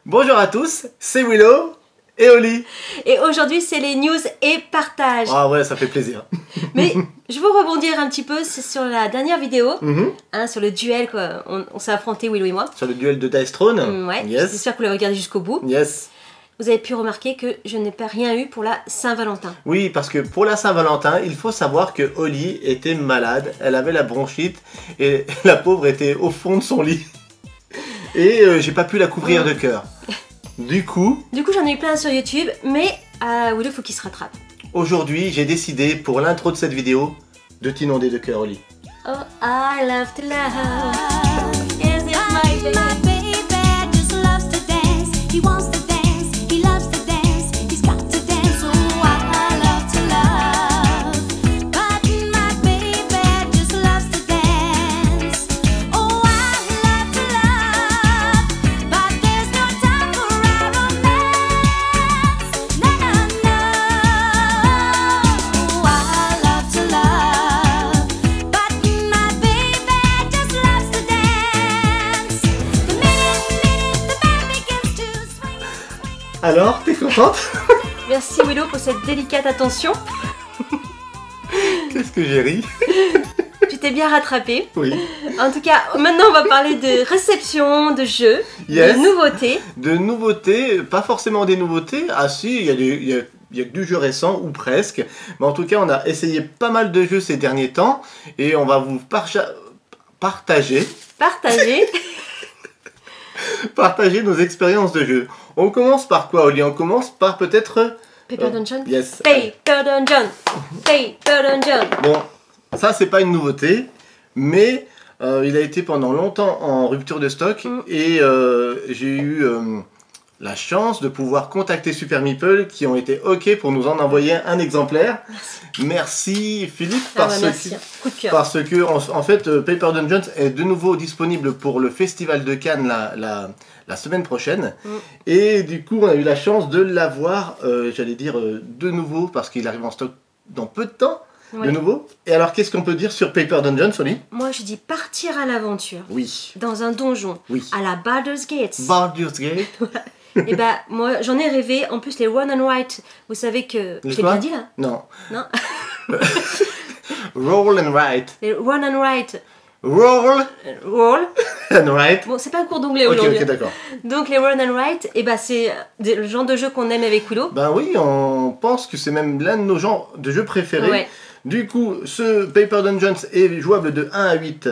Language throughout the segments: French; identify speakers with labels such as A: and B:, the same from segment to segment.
A: Bonjour à tous, c'est Willow et Oli.
B: Et aujourd'hui, c'est les news et partage.
A: Ah ouais, ça fait plaisir.
B: Mais je veux rebondir un petit peu sur la dernière vidéo, sur le duel qu'on s'est affronté, Willow et moi.
A: Sur le duel de Dice Throne.
B: Ouais,
A: Yes.
B: j'espère que vous l'avez regardé jusqu'au bout.
A: Yes.
B: Vous avez pu remarquer que je n'ai pas rien eu pour la Saint-Valentin.
A: Oui, parce que pour la Saint-Valentin, il faut savoir que Oli était malade, elle avait la bronchite et la pauvre était au fond de son lit. Et j'ai pas pu la couvrir de cœur. Du coup,
B: j'en ai eu plein sur YouTube, mais Willow, faut qu'il se rattrape.
A: aujourd'hui, j'ai décidé pour l'intro de cette vidéo de t'inonder de cœur, Oli.
B: Oh, I love to love. Is it my baby?
A: Alors, t'es contente?
B: Merci Willow pour cette délicate attention.
A: Qu'est-ce que j'ai ri?
B: Tu t'es bien rattrapé.
A: Oui.
B: En tout cas, maintenant on va parler de réception, de jeux,
A: Yes.
B: de nouveautés.
A: De nouveautés, pas forcément des nouveautés. Ah si, il y a que du jeu récent, ou presque. Mais en tout cas, on a essayé pas mal de jeux ces derniers temps. Et on va vous partager nos expériences de jeu. On commence par quoi, Oli? On commence par peut-être...
B: Paper Dungeon.
A: Yes.
B: Paper Dungeon. Paper Dungeon.
A: Bon, ça c'est pas une nouveauté, mais il a été pendant longtemps en rupture de stock et j'ai eu la chance de pouvoir contacter Super Meeple qui ont été OK pour nous en envoyer un exemplaire. Merci Philippe
B: Merci. Coup de cœur.
A: parce que en fait Paper Dungeons est de nouveau disponible pour le festival de Cannes la semaine prochaine et du coup on a eu la chance de l'avoir j'allais dire de nouveau parce qu'il arrive en stock dans peu de temps.
B: Ouais.
A: De nouveau. Et alors, qu'est-ce qu'on peut dire sur Paper Dungeon, Oli?
B: Moi je dis partir à l'aventure.
A: Oui.
B: Dans un donjon.
A: Oui.
B: À la Baldur's Gate.
A: Baldur's Gate.
B: Et bah moi j'en ai rêvé. En plus les Run and Write, vous savez que...
A: Les
B: J'ai
A: quoi?
B: bien dit là?
A: Non.
B: Non.
A: Roll and write.
B: Les Run and Write.
A: Roll
B: Roll.
A: and write.
B: Bon c'est pas un cours d'anglais
A: Ok,
B: aujourd'hui.
A: ok, d'accord.
B: Donc les Run and Write, et bah c'est le genre de jeu qu'on aime avec Willow.
A: Ben oui, on pense que c'est même l'un de nos genres de jeux préférés.
B: Ouais.
A: Du coup, ce Paper Dungeons est jouable de 1 à 8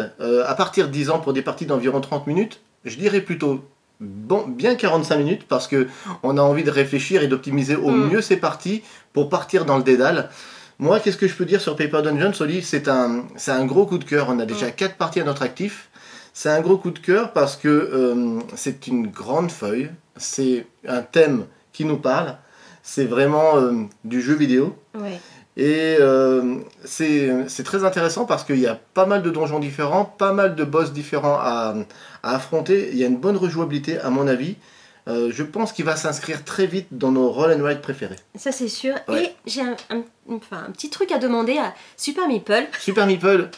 A: à partir de 10 ans pour des parties d'environ 30 minutes. Je dirais plutôt bien 45 minutes parce que on a envie de réfléchir et d'optimiser au mieux ces parties pour partir dans le dédale. Moi, qu'est-ce que je peux dire sur Paper Dungeons, Oli? C'est un gros coup de cœur. On a déjà 4 parties à notre actif. C'est un gros coup de cœur parce que c'est une grande feuille. C'est un thème qui nous parle. C'est vraiment du jeu vidéo.
B: Ouais.
A: Et c'est très intéressant parce qu'il y a pas mal de donjons différents, pas mal de boss différents à affronter. Il y a une bonne rejouabilité à mon avis. Je pense qu'il va s'inscrire très vite dans nos roll and ride préférés.
B: Ça c'est sûr.
A: Ouais.
B: Et j'ai un petit truc à demander à Super Meeple.
A: Super Meeple,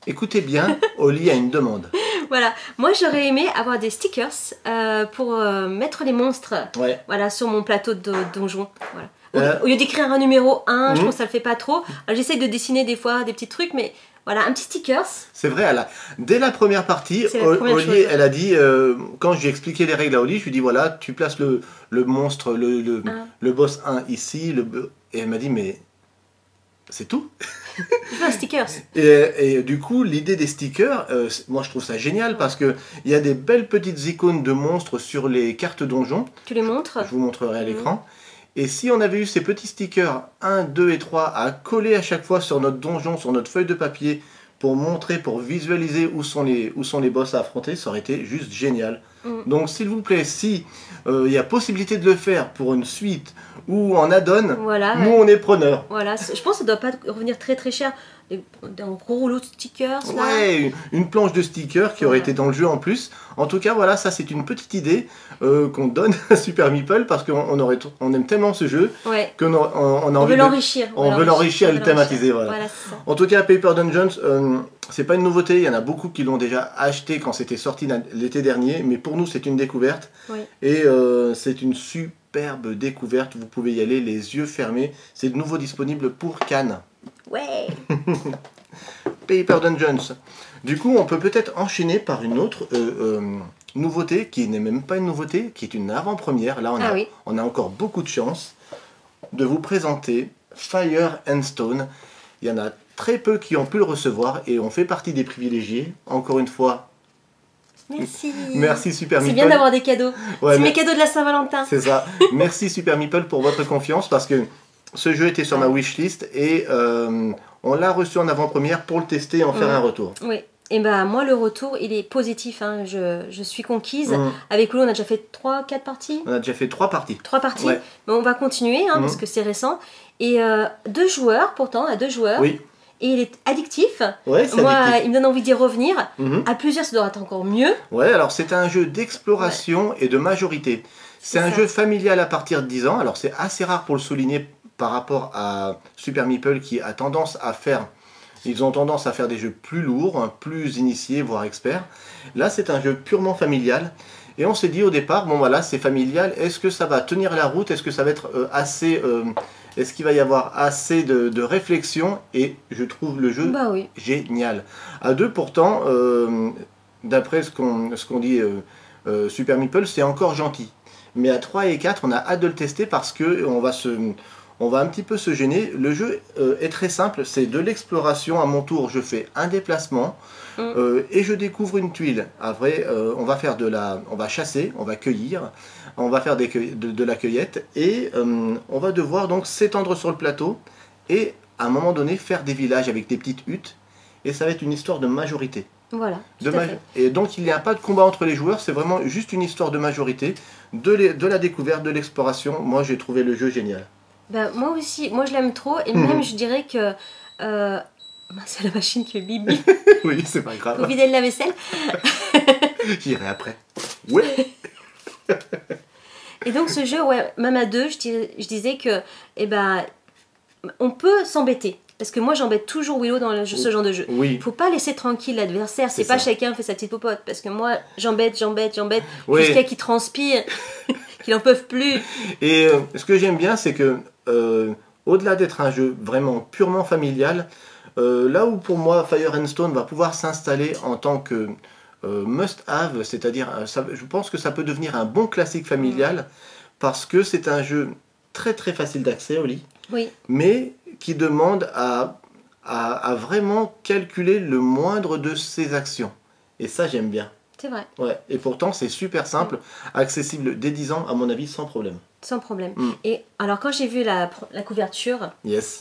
A: écoutez bien, Oli a une demande.
B: Voilà, moi j'aurais aimé avoir des stickers pour mettre les monstres
A: Ouais.
B: voilà, sur mon plateau de donjon. Voilà. Au lieu d'écrire un numéro 1, je pense que ça le fait pas trop. J'essaye de dessiner des fois des petits trucs, mais voilà, un petit stickers.
A: C'est vrai, dès la première partie,
B: C'est la première
A: Oli,
B: chose.
A: elle a dit, quand je lui ai expliqué les règles à Oli, je lui ai dit voilà, tu places le monstre, le boss 1 ici, et elle m'a dit mais c'est tout.
B: Je veux un stickers.
A: Et du coup, l'idée des stickers, moi je trouve ça génial parce que il y a des belles petites icônes de monstres sur les cartes donjons.
B: Tu les montres.
A: Je vous montrerai à l'écran. Et si on avait eu ces petits stickers 1, 2 et 3 à coller à chaque fois sur notre donjon, sur notre feuille de papier, pour montrer, pour visualiser où sont les boss à affronter, ça aurait été juste génial. Donc s'il vous plaît, si il y a possibilité de le faire pour une suite ou en add-on,
B: Voilà,
A: nous
B: ouais.
A: on est preneurs.
B: Voilà, je pense que ça doit pas revenir très très cher. Un gros rouleau de stickers là.
A: Ouais, une planche de stickers qui aurait été dans le jeu en plus. En tout cas, voilà, ça c'est une petite idée qu'on donne à Super Meeple parce qu'on aime tellement ce jeu
B: Ouais.
A: qu'on a
B: On
A: envie
B: veut l'enrichir.
A: on veut l'enrichir et le thématiser. Voilà.
B: Voilà, c'est ça.
A: En tout cas, Paper Dungeons, c'est pas une nouveauté, il y en a beaucoup qui l'ont déjà acheté quand c'était sorti l'été dernier, mais pour nous c'est une découverte.
B: Oui.
A: Et c'est une superbe découverte, vous pouvez y aller les yeux fermés. C'est de nouveau disponible pour Cannes.
B: Ouais.
A: Paper Dungeons. Du coup, on peut peut-être enchaîner par une autre nouveauté, qui n'est même pas une nouveauté, qui est une avant-première. Là, on a encore beaucoup de chance de vous présenter Fire and Stone. Il y en a très peu qui ont pu le recevoir et on fait partie des privilégiés. Encore une fois,
B: merci.
A: Merci Super Meeple.
B: C'est bien d'avoir des cadeaux.
A: Ouais,
B: c'est mes cadeaux de la Saint-Valentin.
A: C'est ça. Merci Super Meeple pour votre confiance parce que ce jeu était sur ma wishlist et on l'a reçu en avant-première pour le tester et en faire un retour.
B: Oui. Et ben moi le retour il est positif, hein. Je suis conquise. Avec Lou on a déjà fait 3-4 parties.
A: On a déjà fait 3 parties.
B: 3 parties, ouais. Mais on va continuer hein, parce que c'est récent. Et 2 joueurs pourtant, à 2 joueurs.
A: Oui.
B: Et il est addictif.
A: Ouais, c'est
B: moi,
A: addictif.
B: Il me donne envie d'y revenir. À plusieurs, ça doit être encore mieux.
A: Ouais, alors c'est un jeu d'exploration et de majorité. C'est un jeu familial à partir de 10 ans. Alors c'est assez rare pour le souligner par rapport à Super Meeple qui a tendance à faire... Ils ont tendance à faire des jeux plus lourds, plus initiés, voire experts. Là, c'est un jeu purement familial. Et on s'est dit au départ, bon voilà, c'est familial. Est-ce que ça va tenir la route? Est-ce que ça va être assez... Est-ce qu'il va y avoir assez de réflexion? Et je trouve le jeu génial. À 2, pourtant, d'après ce qu'on dit Super Meeple, c'est encore gentil. Mais à 3 et 4, on a hâte de le tester parce qu'on va on va un petit peu se gêner. Le jeu est très simple, c'est de l'exploration. À mon tour, je fais un déplacement et je découvre une tuile. Après, on va chasser, on va cueillir, on va faire de la cueillette et on va devoir donc s'étendre sur le plateau et à un moment donné faire des villages avec des petites huttes. Et ça va être une histoire de majorité.
B: Voilà.
A: Et donc il n'y a pas de combat entre les joueurs, c'est vraiment juste une histoire de majorité, de la découverte, de l'exploration. Moi, j'ai trouvé le jeu génial.
B: Ben, moi aussi, moi je l'aime trop et même je dirais que c'est la machine qui fait bip bip.
A: Oui, c'est pas grave.
B: Faut vider la vaisselle.
A: J'irai après. Ouais.
B: Et donc ce jeu, ouais, même à 2, je disais que on peut s'embêter. Parce que moi j'embête toujours Willow dans ce genre de jeu.
A: Oui.
B: Faut pas laisser tranquille l'adversaire, c'est pas chacun fait sa petite popote. Parce que moi j'embête jusqu'à qu'il transpire, qu'il en peuvent plus.
A: Et ce que j'aime bien, c'est que au-delà d'être un jeu vraiment purement familial, là où pour moi Fire and Stone va pouvoir s'installer en tant que must-have, c'est-à-dire je pense que ça peut devenir un bon classique familial parce que c'est un jeu très très facile d'accès, Oli.
B: Oui.
A: Mais qui demande à vraiment calculer le moindre de ses actions. Et ça, j'aime bien.
B: C'est vrai.
A: Ouais. Et pourtant, c'est super simple, accessible dès 10 ans, à mon avis, sans problème.
B: Sans problème. Et alors, quand j'ai vu la couverture,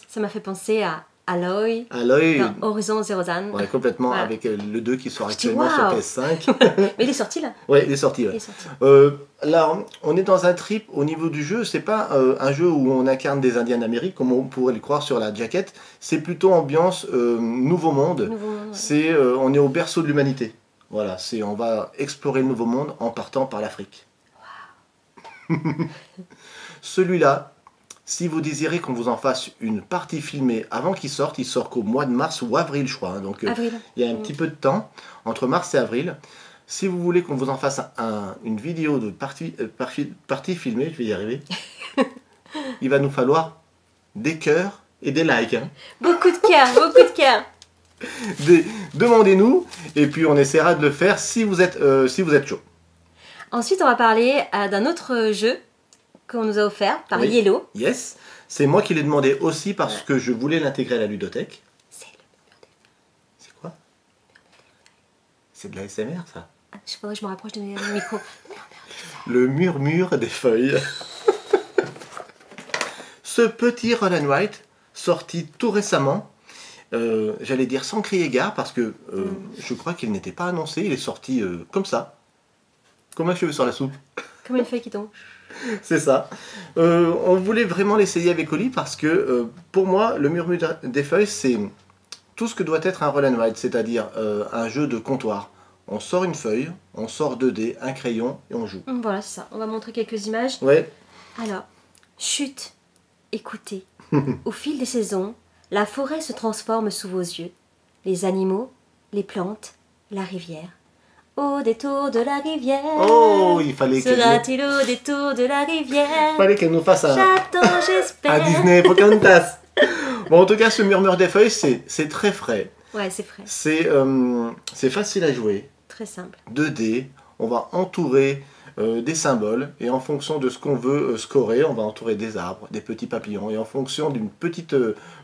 B: ça m'a fait penser à Aloy dans Horizon Zero Dawn.
A: Ouais, complètement, avec le 2 qui sort actuellement sur PS5.
B: Mais il est sorti là.
A: Ouais, il est sorti. Ouais. Là, on est dans un trip au niveau du jeu. C'est pas un jeu où on incarne des Indiens d'Amérique, comme on pourrait le croire sur la jaquette. C'est plutôt ambiance Nouveau Monde. Ouais. On est au berceau de l'humanité. Voilà, on va explorer le Nouveau Monde en partant par l'Afrique. Wow. Celui-là, si vous désirez qu'on vous en fasse une partie filmée avant qu'il sorte, il sort qu'au mois de mars ou avril, je crois. Hein, donc il y a un petit peu de temps entre mars et avril. Si vous voulez qu'on vous en fasse une vidéo de partie filmée, je vais y arriver, il va nous falloir des cœurs et des likes. Hein.
B: Beaucoup de cœurs, beaucoup de cœurs.
A: Demandez-nous et puis on essaiera de le faire si vous êtes chaud.
B: Ensuite, on va parler d'un autre jeu qu'on nous a offert par Yellow.
A: Yes, c'est moi qui l'ai demandé aussi parce que je voulais l'intégrer à la ludothèque.
B: C'est le murmure des feuilles.
A: C'est quoi? C'est de la SMR ça?
B: Je faudrait que je me rapproche du micro.
A: Le murmure des feuilles. Ce petit Roll and Write, sorti tout récemment, j'allais dire sans crier gare parce que je crois qu'il n'était pas annoncé, il est sorti comme ça, comme un cheveu sur la soupe.
B: Comme une feuille qui tombe.
A: C'est ça. On voulait vraiment l'essayer avec Oli parce que pour moi, le murmure des feuilles, c'est tout ce que doit être un Roll and Write, c'est-à-dire un jeu de comptoir. On sort une feuille, on sort 2 dés, un crayon et on joue.
B: Voilà, c'est ça. On va montrer quelques images.
A: Ouais.
B: Alors, chut, écoutez. Au fil des saisons, la forêt se transforme sous vos yeux. Les animaux les plantes, la rivière. Au détour de la rivière.
A: Oh, il fallait qu'elle...
B: Sera-t-il au détour de la rivière?
A: fallait qu'elle nous fasse
B: J'attends, j'espère.
A: un Disney Pocahontas. Bon, en tout cas, ce murmure des feuilles, c'est très frais.
B: Ouais, c'est frais.
A: C'est facile à jouer.
B: Très simple.
A: 2D. On va entourer des symboles et en fonction de ce qu'on veut scorer, on va entourer des arbres, des petits papillons et en fonction d'une petite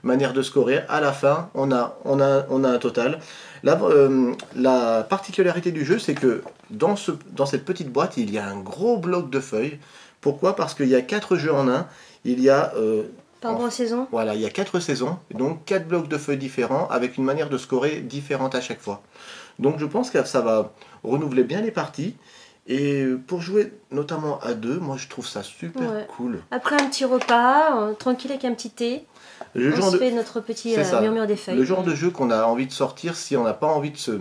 A: manière de scorer, à la fin, on a un total. La particularité du jeu, c'est que dans cette petite boîte, il y a un gros bloc de feuilles. Pourquoi? Parce qu'il y a 4 jeux en un. Il y a...
B: par rapport aux saisons?
A: Voilà, il y a 4 saisons, donc 4 blocs de feuilles différents avec une manière de scorer différente à chaque fois. Donc je pense que ça va renouveler bien les parties. Et pour jouer notamment à 2, moi je trouve ça super cool.
B: Après un petit repas, tranquille avec un petit thé, on se fait notre petit murmure des feuilles.
A: Le genre de jeu qu'on a envie de sortir si on n'a pas envie de si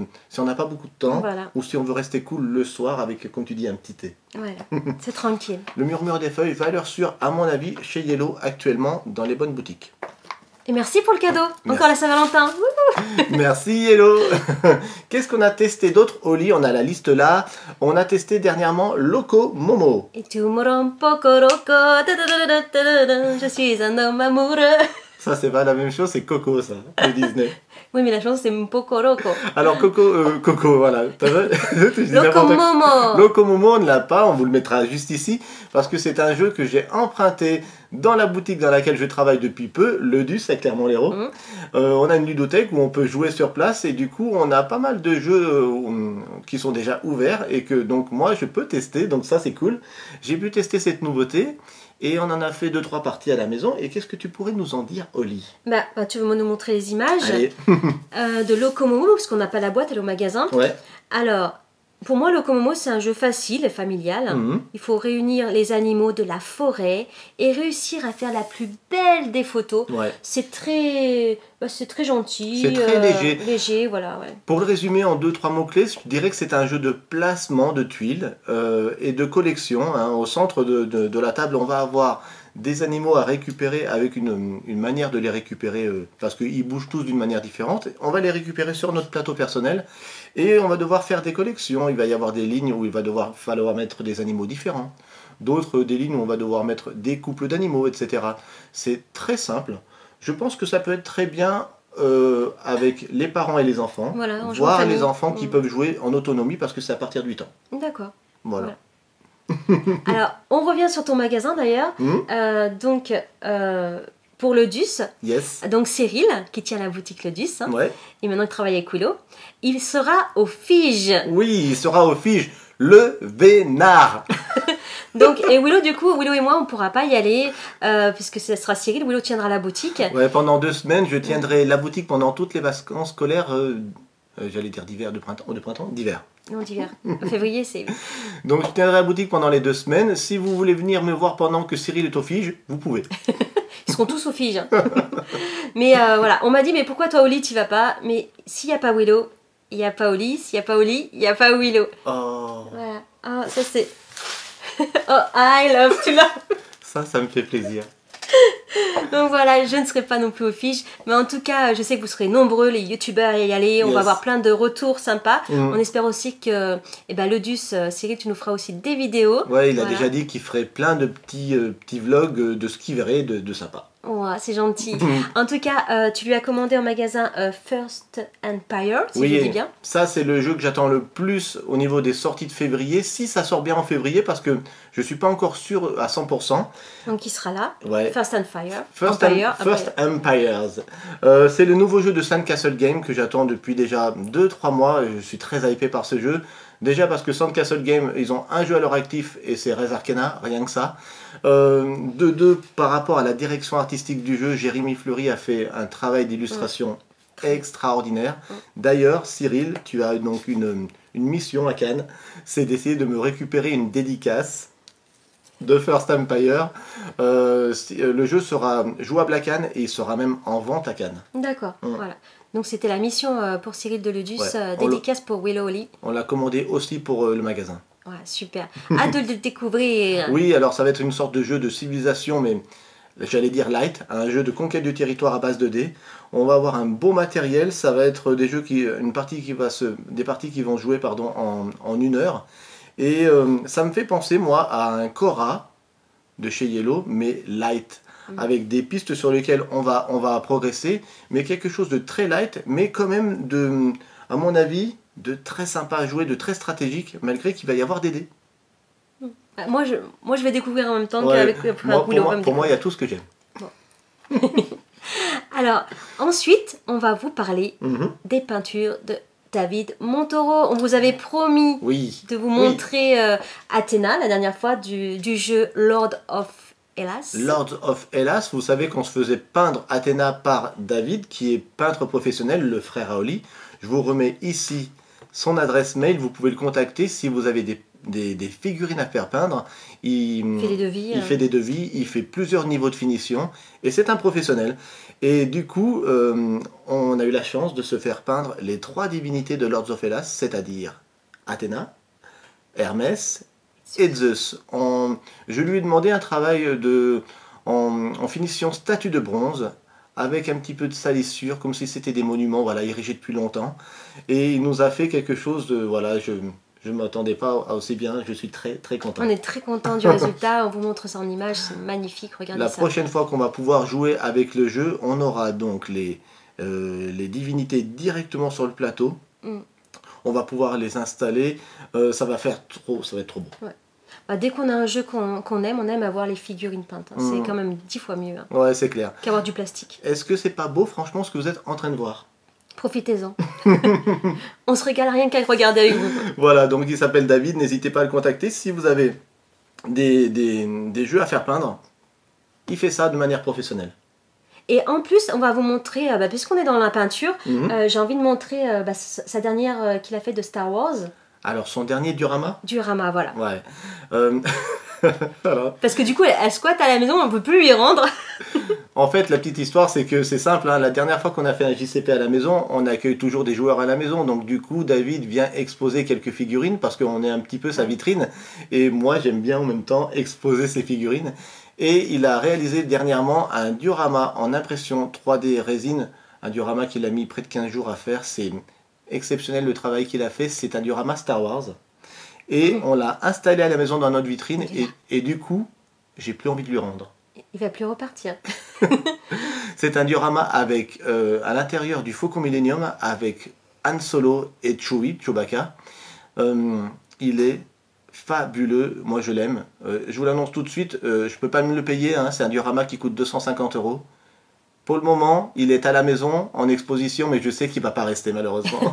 A: on n'a pas beaucoup de temps, ou si on veut rester cool le soir avec, comme tu dis, un petit thé.
B: Voilà, c'est tranquille.
A: Le murmure des feuilles, valeur sûre à mon avis chez Yellow actuellement dans les bonnes boutiques.
B: Et merci pour le cadeau. Encore la Saint-Valentin.
A: Merci Yellow. Qu'est-ce qu'on a testé d'autre, Oli? On a la liste là. On a testé dernièrement Loco Momo.
B: Et tu me rends poco roco. Je suis un homme amoureux.
A: Ça, c'est pas la même chose, c'est Coco, ça, de Disney.
B: Oui, mais la chanson, c'est Poco Roco.
A: Alors, Coco, voilà.
B: Loco Momo.
A: Loco Momo, on ne l'a pas, on vous le mettra juste ici, parce que c'est un jeu que j'ai emprunté dans la boutique dans laquelle je travaille depuis peu, le DUS à Clermont-Lérault. On a une ludothèque où on peut jouer sur place, et du coup, on a pas mal de jeux qui sont déjà ouverts, et que donc moi, je peux tester, donc ça, c'est cool. J'ai pu tester cette nouveauté. Et on en a fait 2-3 parties à la maison. Et qu'est-ce que tu pourrais nous en dire, Oli?
B: Tu veux nous montrer les images de Loco Momo, parce qu'on n'a pas la boîte, elle est au magasin.
A: Ouais.
B: Alors, pour moi, Loco Momo, c'est un jeu facile et familial. Il faut réunir les animaux de la forêt et réussir à faire la plus belle des photos.
A: Ouais.
B: C'est très gentil.
A: C'est très léger.
B: Léger, voilà. Ouais.
A: Pour le résumer en 2-3 mots-clés, je dirais que c'est un jeu de placement de tuiles et de collection. Hein. Au centre de la table, on va avoir des animaux à récupérer avec une manière de les récupérer parce qu'ils bougent tous d'une manière différente. On va les récupérer sur notre plateau personnel et on va devoir faire des collections. Il va y avoir des lignes où il va falloir mettre des animaux différents. D'autres, des lignes où on va devoir mettre des couples d'animaux, etc. C'est très simple. Je pense que ça peut être très bien avec les parents et les enfants,
B: voilà,
A: voire les enfants qui peuvent jouer en autonomie parce que c'est à partir de 8 ans.
B: D'accord.
A: Voilà.
B: Alors, on revient sur ton magasin d'ailleurs. Pour le DUS, donc Cyril, qui tient la boutique Le DUS, et maintenant il travaille avec Willow, il sera au Fige.
A: Oui, il sera au Fige, le Vénard.
B: Donc, et Willow, du coup, Willow et moi, on ne pourra pas y aller, puisque ce sera Cyril. Willow tiendra la boutique.
A: Ouais, pendant 2 semaines, je tiendrai la boutique pendant toutes les vacances scolaires, j'allais dire d'hiver, de printemps, d'hiver.
B: Non, d'hiver. Février, c'est...
A: Donc, je tiendrai la boutique pendant les 2 semaines. Si vous voulez venir me voir pendant que Cyril est au Fige, vous pouvez.
B: Ils seront tous au Fige. Mais voilà, on m'a dit, mais pourquoi toi, Oli, tu vas pas? Mais s'il n'y a pas Willow, il n'y a pas Oli. S'il n'y a pas Oli, il n'y a pas Willow.
A: Oh.
B: Voilà. Ah, ça c'est... Oh, I love to love.
A: Ça me fait plaisir.
B: Donc voilà, je ne serai pas non plus au Fige, mais en tout cas, je sais que vous serez nombreux, les youtubeurs, à y aller. On va avoir plein de retours sympas. On espère aussi que le DUS, Cyril, tu nous feras aussi des vidéos.
A: Ouais, il a déjà dit qu'il ferait plein de petits vlogs de ce qu'il verrait de sympa.
B: Oh, c'est gentil. En tout cas, tu lui as commandé en magasin First Empire, si je dis bien.
A: Ça, c'est le jeu que j'attends le plus au niveau des sorties de février. Si ça sort bien en février, parce que je ne suis pas encore sûr à 100%.
B: Donc, il sera là.
A: Ouais.
B: First Empire.
A: First Empires. C'est le nouveau jeu de Sandcastle Game que j'attends depuis déjà 2-3 mois. Je suis très hypé par ce jeu. Déjà parce que Sandcastle Game, ils ont un jeu à leur actif et c'est Res Arcana, rien que ça. De deux, par rapport à la direction artistique du jeu, Jérémy Fleury a fait un travail d'illustration extraordinaire. D'ailleurs, Cyril, tu as donc une mission à Cannes, c'est d'essayer de me récupérer une dédicace de First Empire. Le jeu sera jouable à Cannes et il sera même en vente à Cannes.
B: D'accord, voilà. Donc c'était la mission pour Cyril de Ludus, dédicace pour Willow Oli.
A: On l'a commandé aussi pour le magasin.
B: Ouais, super. Hâte de le découvrir.
A: Oui, alors ça va être une sorte de jeu de civilisation, mais j'allais dire light, un jeu de conquête du territoire à base de dés. On va avoir un beau matériel, ça va être des jeux des parties qui vont jouer pardon, en 1 heure. Et ça me fait penser moi à un Cora de chez Yellow, mais light, avec des pistes sur lesquelles on va progresser, mais quelque chose de très light, mais quand même à mon avis, de très sympa à jouer, de très stratégique, malgré qu'il va y avoir des dés.
B: Moi, je vais découvrir en même temps
A: Ouais,
B: qu'avec
A: pour moi, il y a tout ce que j'aime.
B: Bon. Alors, ensuite, on va vous parler des peintures de David Montoro. On vous avait promis de vous montrer Athéna la dernière fois du jeu Lord of Hellas.
A: Lord of Hellas, vous savez qu'on se faisait peindre Athéna par David, qui est peintre professionnel, le frère Aoli. Je vous remets ici son adresse mail, vous pouvez le contacter si vous avez des figurines à faire peindre. Il fait des devis, il fait plusieurs niveaux de finition, et c'est un professionnel. Et du coup, on a eu la chance de se faire peindre les 3 divinités de Lords of Hellas, c'est-à-dire Athéna, Hermès et Zeus. Je lui ai demandé un travail en finition statue de bronze, avec un petit peu de salissure, comme si c'était des monuments voilà, érigés depuis longtemps. Et il nous a fait quelque chose de... Voilà, je ne m'attendais pas à aussi bien, je suis très très content.
B: On est très content du résultat, on vous montre ça en image, c'est magnifique, regardez ça.
A: La prochaine fois qu'on va pouvoir jouer avec le jeu, on aura donc les divinités directement sur le plateau. On va pouvoir les installer, ça va être trop beau.
B: Ouais. Bah, dès qu'on a un jeu qu'on aime, on aime avoir les figurines peintes. Hein. C'est quand même 10 fois mieux
A: ouais, c'est clair.
B: Qu'avoir du plastique.
A: Est-ce que c'est pas beau, franchement, ce que vous êtes en train de voir?
B: Profitez-en. On se régale rien qu'à regarder avec vous.
A: Voilà, donc il s'appelle David, n'hésitez pas à le contacter. Si vous avez des jeux à faire peindre, il fait ça de manière professionnelle.
B: Et en plus, on va vous montrer, puisqu'on est dans la peinture, j'ai envie de montrer sa dernière qu'il a fait de Star Wars.
A: Alors, son dernier diorama?
B: Diorama, voilà.
A: Ouais.
B: Voilà. Parce que du coup, elle squatte à la maison, on ne peut plus lui rendre.
A: En fait, la petite histoire, c'est que c'est simple. Hein, la dernière fois qu'on a fait un JCP à la maison, on accueille toujours des joueurs à la maison. Donc du coup, David vient exposer quelques figurines parce qu'on est un petit peu sa vitrine. Et moi, j'aime bien en même temps exposer ses figurines. Et il a réalisé dernièrement un diorama en impression 3D résine. Un diorama qu'il a mis près de 15 jours à faire. C'est exceptionnel le travail qu'il a fait. C'est un diorama Star Wars. Et on l'a installé à la maison dans notre vitrine. Et du coup, j'ai plus envie de lui rendre.
B: Il va plus repartir.
A: C'est un diorama avec, à l'intérieur du Faucon Millenium, avec Han Solo et Chewbacca. Il est fabuleux, moi je l'aime. Je vous l'annonce tout de suite, je ne peux pas me le payer, hein, c'est un diorama qui coûte 250 €. Pour le moment, il est à la maison, en exposition, mais je sais qu'il ne va pas rester malheureusement.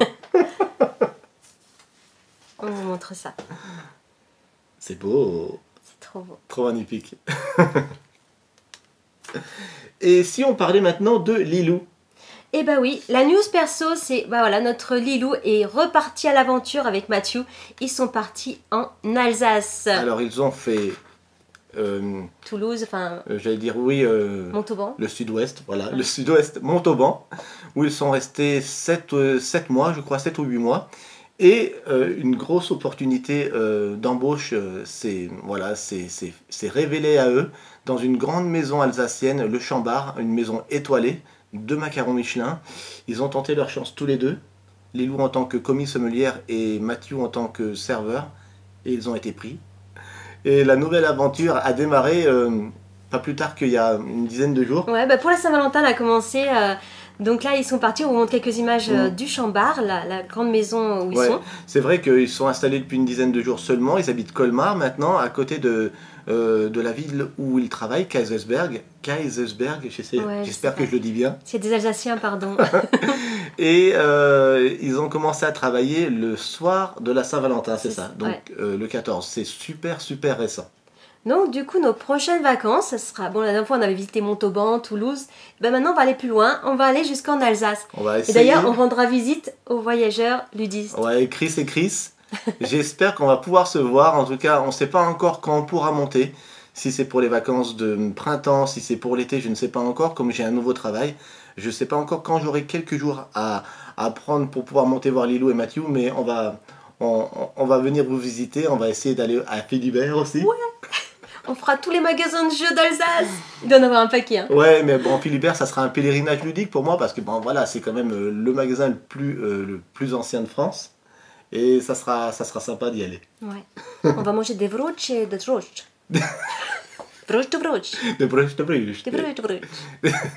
B: On vous montre ça.
A: C'est beau.
B: C'est trop beau.
A: Trop magnifique. Et si on parlait maintenant de Lilou?
B: Eh bah oui, la news perso, c'est voilà, notre Lilou est reparti à l'aventure avec Mathieu. Ils sont partis en Alsace.
A: Alors ils ont fait
B: Toulouse, enfin.
A: J'allais dire oui.
B: Montauban.
A: Le sud-ouest, voilà, le sud-ouest, Montauban, où ils sont restés 7 mois, je crois, 7 ou 8 mois. Et une grosse opportunité d'embauche s'est révélée à eux dans une grande maison alsacienne, le Chambard, une maison étoilée, 2 macarons Michelin. Ils ont tenté leur chance tous les deux, Lilou en tant que commis sommelière et Mathieu en tant que serveur, et ils ont été pris. Et la nouvelle aventure a démarré pas plus tard qu'il y a une dizaine de jours.
B: Ouais, pour la Saint-Valentin, elle a commencé... Donc là, ils sont partis, on vous montre quelques images du Chambard, la grande maison où ils sont.
A: C'est vrai qu'ils sont installés depuis une dizaine de jours seulement, ils habitent Colmar maintenant, à côté de la ville où ils travaillent, Kaisersberg, j'espère que je le dis bien.
B: C'est des Alsaciens, pardon.
A: Et ils ont commencé à travailler le soir de la Saint-Valentin, c'est ça, donc le 14, c'est super super récent.
B: Donc du coup, nos prochaines vacances, ça sera... Bon, la dernière fois, on avait visité Montauban, Toulouse. Maintenant, on va aller plus loin. On va aller jusqu'en Alsace.
A: On va essayer.
B: Et d'ailleurs, on rendra visite aux voyageurs ludistes.
A: Ouais, Chris et Chris. J'espère qu'on va pouvoir se voir. En tout cas, on ne sait pas encore quand on pourra monter. Si c'est pour les vacances de printemps, si c'est pour l'été, je ne sais pas encore. Comme j'ai un nouveau travail, je ne sais pas encore quand j'aurai quelques jours à prendre pour pouvoir monter voir Lilou et Mathieu. Mais on va venir vous visiter. On va essayer d'aller à Philibert aussi.
B: Ouais. On fera tous les magasins de jeux d'Alsace. Il doit en avoir un paquet. Hein.
A: Ouais, mais bon, Philibert, ça sera un pèlerinage ludique pour moi parce que bon, voilà, c'est quand même le magasin le plus ancien de France. Et ça sera sympa d'y aller.
B: Ouais. On va manger des vroches et des droches. Broche de broche.
A: Des broches de broche.
B: Des broches de broche.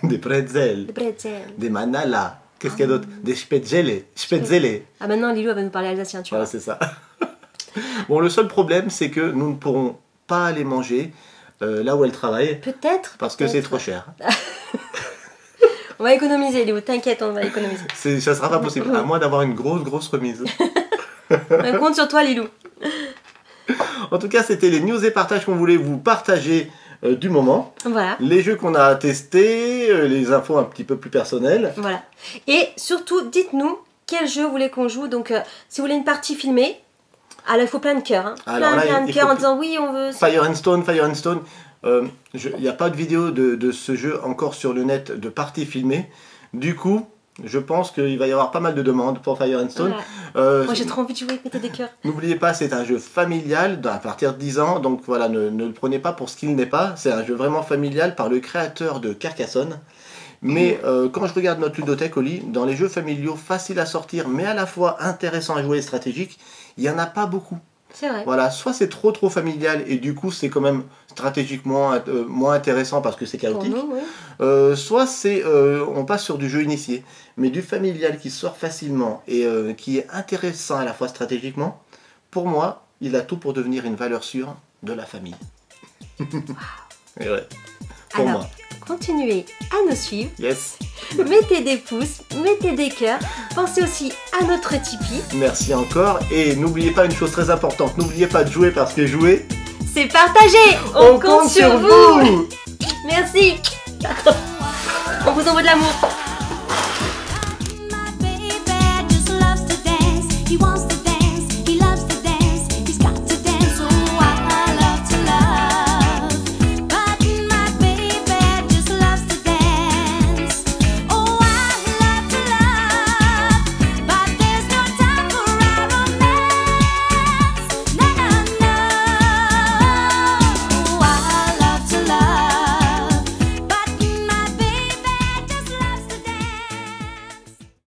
A: Des pretzels.
B: Des pretzels.
A: Des manala. Qu'est-ce qu'il y a d'autre? Des spätzle.
B: Ah, maintenant, Lilou va nous parler alsacien, tu vois.
A: Voilà, c'est ça. Bon, le seul problème, c'est que nous ne pourrons pas aller manger là où elle travaille.
B: Peut-être.
A: Parce que c'est trop cher.
B: On va économiser, Lilou, t'inquiète, on va économiser.
A: Ça sera pas possible, à moins d'avoir une grosse remise.
B: On compte sur toi, Lilou.
A: En tout cas, c'était les news et partages qu'on voulait vous partager du moment.
B: Voilà.
A: Les jeux qu'on a testés, les infos un petit peu plus personnelles.
B: Voilà. Et surtout, dites-nous quel jeu vous voulez qu'on joue. Donc, si vous voulez une partie filmée, alors il faut plein de cœurs. Hein. Plein de cœurs en disant oui, on veut...
A: Fire and Stone. Il n'y a pas de vidéo de ce jeu encore sur le net de partie filmée. Du coup, je pense qu'il va y avoir pas mal de demandes pour Fire and Stone.
B: Voilà. Moi j'ai trop envie de jouer, mettez des cœurs.
A: N'oubliez pas, c'est un jeu familial à partir de 10 ans. Donc voilà, ne le prenez pas pour ce qu'il n'est pas. C'est un jeu vraiment familial par le créateur de Carcassonne. Mais quand je regarde notre ludothèque, Oli, dans les jeux familiaux faciles à sortir, mais à la fois intéressants à jouer et stratégiques, il n'y en a pas beaucoup.
B: C'est vrai.
A: Voilà, soit c'est trop familial et du coup c'est quand même stratégiquement moins intéressant parce que c'est chaotique.
B: Pour nous, oui.
A: Soit on passe sur du jeu initié, mais du familial qui sort facilement et qui est intéressant à la fois stratégiquement. Pour moi, il a tout pour devenir une valeur sûre de la famille. Et ouais, pour moi.
B: Continuez à nous suivre.
A: Yes.
B: Mettez des pouces, mettez des cœurs. Pensez aussi à notre Tipeee.
A: Merci encore. Et n'oubliez pas une chose très importante. N'oubliez pas de jouer parce que jouer,
B: c'est partagé. On compte sur vous. Merci. On vous envoie de l'amour.